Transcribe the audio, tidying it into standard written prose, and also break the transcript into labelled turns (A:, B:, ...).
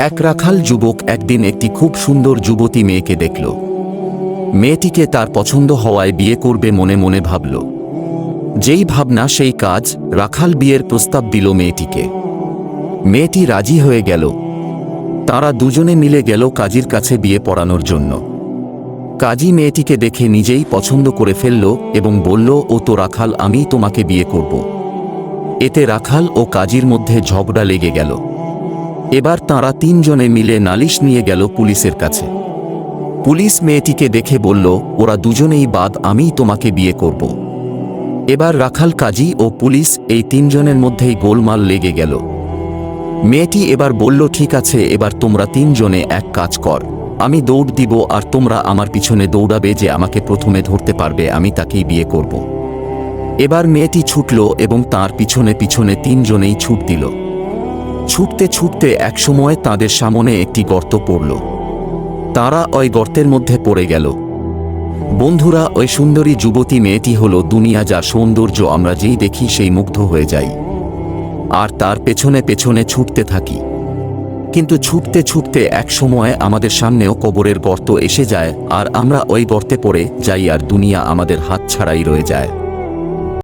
A: এক রাখাল যুবক একদিন একটি খুব সুন্দর যুবতী মেয়েকে দেখল। মেয়েটিকে তার পছন্দ হওয়ায় বিয়ে করবে মনে মনে ভাবল। যেই ভাবনা সেই কাজ, রাখাল বিয়ের প্রস্তাব দিল মেয়েটিকে। মেয়েটি রাজি হয়ে গেল। তারা দুজনে মিলে গেল কাজীর কাছে বিয়ে পড়ানোর জন্য। কাজী মেয়েটিকে দেখে নিজেই পছন্দ করে ফেলল এবং বলল, ও তো রাখাল, আমি তোমাকে বিয়ে করব। এতে রাখাল ও কাজীর মধ্যে ঝগড়া লেগে গেল। এবার তাঁরা তিনজনে মিলে নালিশ নিয়ে গেল পুলিশের কাছে। পুলিশ মেয়েটিকে দেখে বলল, ওরা দুজনেই বাদ, আমিই তোমাকে বিয়ে করব। এবার রাখাল, কাজী ও পুলিশ এই তিনজনের মধ্যেই গোলমাল লেগে গেল। মেয়েটি এবার বলল, ঠিক আছে, এবার তোমরা তিনজনে এক কাজ কর, আমি দৌড় দিব আর তোমরা আমার পিছনে দৌড়াবে, যে আমাকে প্রথমে ধরতে পারবে আমি তাকেই বিয়ে করব। এবার মেয়েটি ছুটল এবং তার পিছনে পিছনে তিনজনেই ছুট দিল। ছুটতে ছুটতে একসময় তাদের সামনে একটি গর্ত পড়ল। তারা ওই গর্তের মধ্যে পড়ে গেল। বন্ধুরা, ওই সুন্দরী যুবতী মেয়েটি হলো দুনিয়া, যার সৌন্দর্য আমরা যেই দেখি সেই মুগ্ধ হয়ে যাই, আর তার পেছনে পেছনে ছুটতে থাকি। কিন্তু ছুটতে ছুটতে এক সময় আমাদের সামনেও কবরের গর্ত এসে যায়, আর আমরা ওই গর্তে পড়ে যাই, আর দুনিয়া আমাদের হাত ছাড়াই রয়ে যায়।